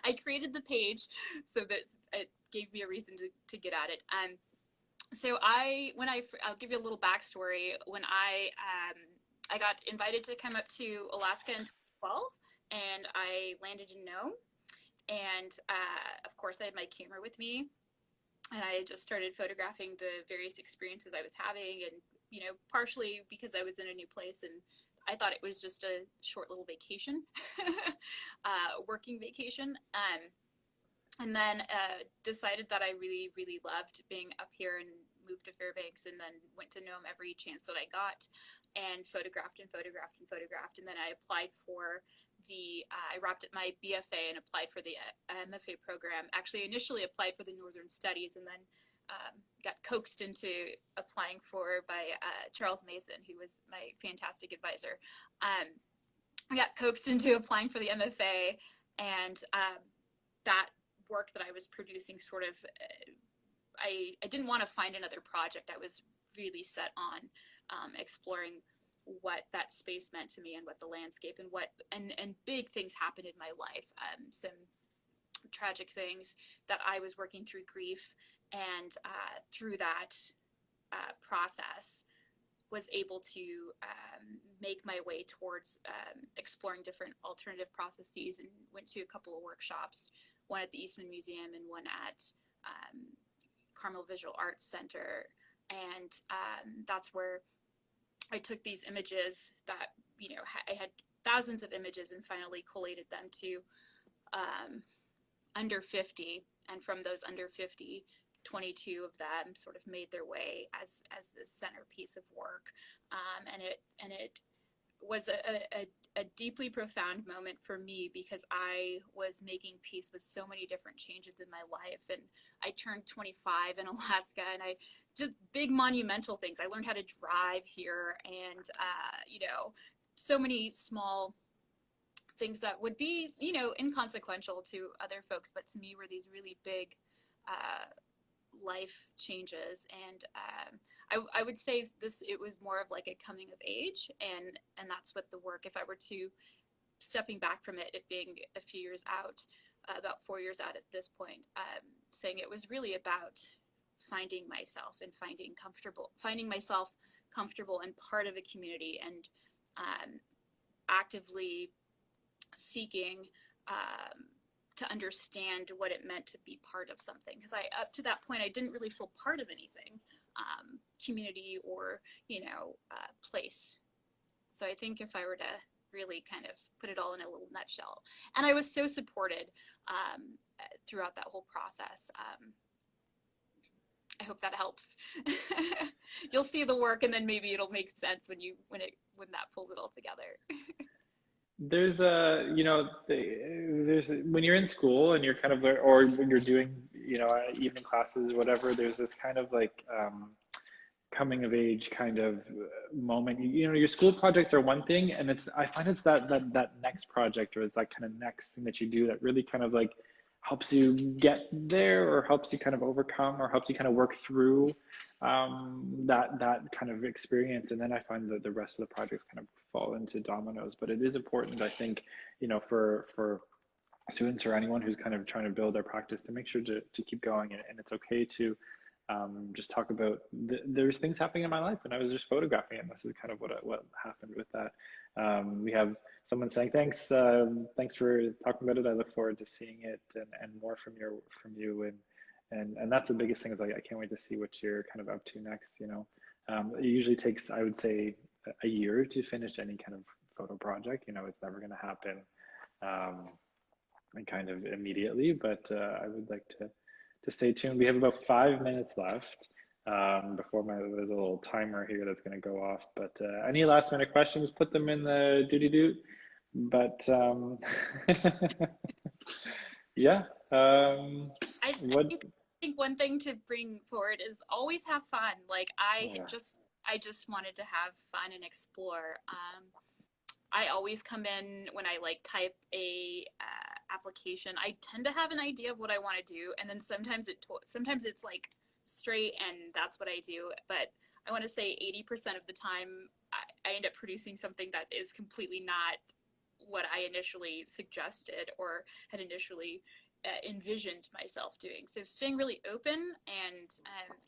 I created the page so that it gave me a reason to get at it. So I'll give you a little backstory. When I got invited to come up to Alaska in 2012, and I landed in Nome, and of course I had my camera with me, and I just started photographing the various experiences I was having, and partially because I was in a new place and I thought it was just a short little vacation, working vacation. And then decided that I really, really loved being up here and moved to Fairbanks, and then went to Nome every chance that I got and photographed and photographed and photographed. And then I applied for I wrapped up my BFA and applied for the MFA program. Actually, initially applied for the Northern Studies, and then got coaxed into applying by Charles Mason, who was my fantastic advisor. I got coaxed into applying for the MFA, and that work that I was producing sort of, I didn't want to find another project. I was really set on exploring what that space meant to me and what the landscape and big things happened in my life. Some tragic things that I was working through grief, and through that process was able to make my way towards exploring different alternative processes, and went to a couple of workshops, one at the Eastman Museum and one at Carmel Visual Arts Center. And that's where I took these images that, I had thousands of images, and finally collated them to under 50. And from those under 50, 22 of them sort of made their way as this centerpiece of work. And it was a deeply profound moment for me, because I was making peace with so many different changes in my life. And I turned 25 in Alaska, and I just big monumental things. I learned how to drive here, and so many small things that would be inconsequential to other folks, but to me were these really big life changes. And I would say it was more of like a coming of age, and that's what the work, if I were to stepping back from it being a few years out, about 4 years out at this point, saying it was really about finding myself and finding myself comfortable and part of a community, and actively seeking to understand what it meant to be part of something. Because up to that point, I didn't really feel part of anything, community or, place. So I think if I were to really kind of put it all in a little nutshell, and I was so supported throughout that whole process. I hope that helps. You'll see the work, and then maybe it'll make sense when that pulls it all together. There's there's when you're in school and you're kind of, or when you're doing, evening classes, whatever, there's this kind of like coming of age kind of moment. Your school projects are one thing, and I find it's that next project, or it's that kind of next thing that you do that really kind of like helps you get there, or helps you kind of overcome, or helps you kind of work through that kind of experience. And then I find that the rest of the projects kind of fall into dominoes. But it is important, I think, for students or anyone who's kind of trying to build their practice, to make sure to keep going. And it's okay to just talk about there's things happening in my life, and I was just photographing it, and this is kind of what happened with that. We have someone saying thanks for talking about it. I look forward to seeing it and more from you, and that's the biggest thing, is like, I can't wait to see what you're kind of up to next. It usually takes, I would say, a year to finish any kind of photo project. It's never going to happen kind of immediately, but I would like to stay tuned. We have about 5 minutes left before there's a little timer here that's going to go off. But any last minute questions, put them in the doody doot. But yeah. I think one thing to bring forward is always have fun. Like I just wanted to have fun and explore. I always come in when I type a application. I tend to have an idea of what I want to do, and then sometimes it's like straight, and that's what I do. But I want to say 80% of the time I end up producing something that is completely not what I initially suggested or had initially envisioned myself doing. So staying really open, and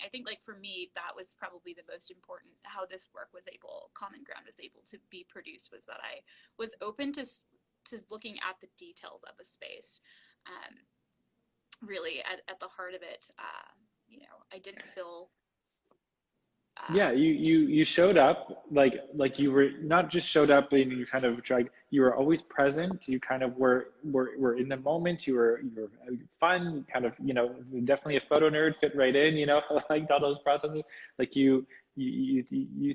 I think like for me that was probably the most important. How this work was able, Common Ground was able to be produced, was that I was open to looking at the details of a space. Really at the heart of it, you know, I didn't feel. Yeah, you showed up like you were not just showed up and you kind of tried, you were always present. You kind of were in the moment. You were fun, kind of, you know, definitely a photo nerd, fit right in, you know, like all those processes. Like you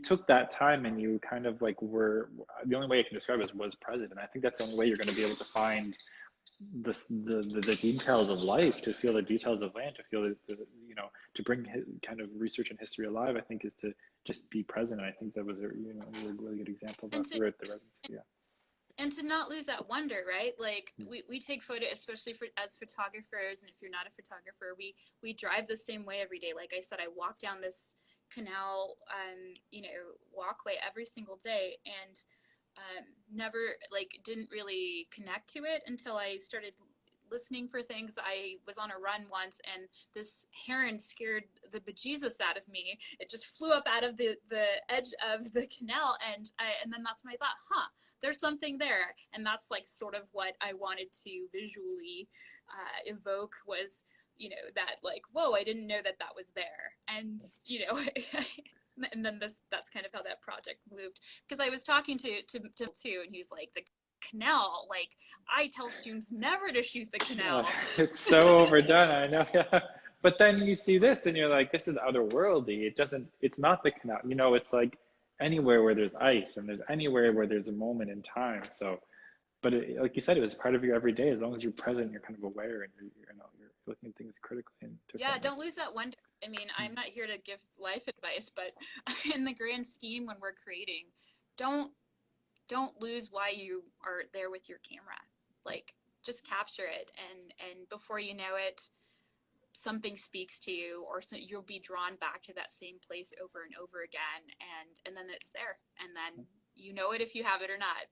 took that time and you kind of like were, the only way I can describe it was present. And I think that's the only way you're going to be able to find the details of life, to feel the details of land, to feel the you know, to bring kind of research and history alive. I think is to just be present. And I think that was a, you know, a really good example of that throughout the residency. Yeah. And to not lose that wonder, right? Like we take photo, especially for as photographers, and if you're not a photographer, we drive the same way every day. Like I said, I walk down this canal, you know, walkway every single day, and never like didn't really connect to it until I started listening for things. I was on a run once, and this heron scared the bejesus out of me. It just flew up out of the edge of the canal, and then that's when I thought, huh, there's something there. And that's like sort of what I wanted to visually evoke, was, you know, that like, whoa, I didn't know that that was there. And you know, and then that's kind of how that project moved, because I was talking to too, and he's like, the canal, like I tell students never to shoot the canal. It's so overdone, I know. Yeah. But then you see this and you're like, this is otherworldly. It doesn't, it's not the canal, you know, it's like anywhere where there's ice, and there's anywhere where there's a moment in time. So, but it, like you said, it was part of your everyday. As long as you're present, you're kind of aware, and you're, you know, you're looking at things critically and Yeah, differently. don't lose that wonder. I mean, I'm not here to give life advice, but in the grand scheme, when we're creating, don't lose why you are there with your camera. Like just capture it, and before you know it, something speaks to you, or so you'll be drawn back to that same place over and over again, and then it's there, and then you know it if you have it or not.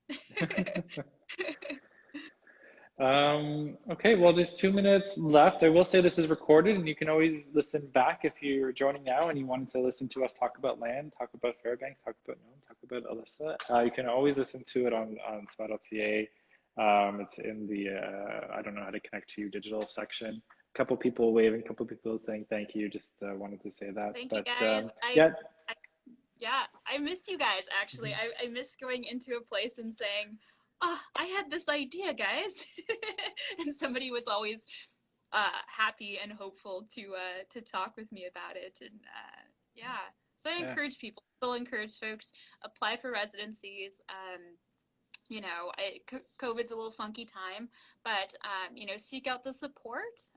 Okay, well, there's 2 minutes left. I will say this is recorded, and you can always listen back if you're joining now and you wanted to listen to us talk about land, talk about Fairbanks, talk about Nome, talk about Alyssa. You can always listen to it on spa.ca. It's in the, I don't know how to connect to you digital section. A couple people waving, a couple people saying thank you. Just wanted to say that. Thank you But guys. yeah. I yeah, I miss you guys actually. I miss going into a place and saying, oh, I had this idea, guys. And somebody was always happy and hopeful to talk with me about it. And yeah, so I Yeah. encourage people, still encourage folks, apply for residencies. You know, COVID's a little funky time, but you know, seek out the support.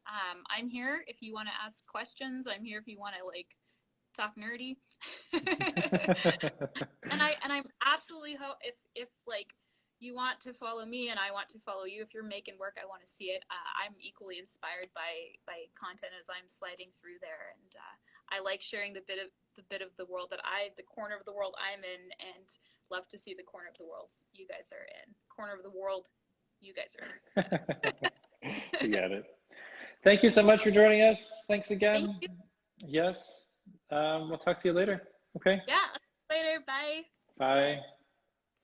I'm here if you want to ask questions. I'm here if you want to like talk nerdy. And I'm absolutely if like you want to follow me and I want to follow you, if you're making work, I want to see it. I'm equally inspired by content as I'm sliding through there, and I like sharing the bit of the world that the corner of the world I'm in, and love to see the corner of the world you guys are in. Corner of the world you guys are in. You got it. Thank you so much for joining us. Thanks Thank again. you. Yes. We'll talk to you later. Okay. Yeah. Later. Bye. Bye.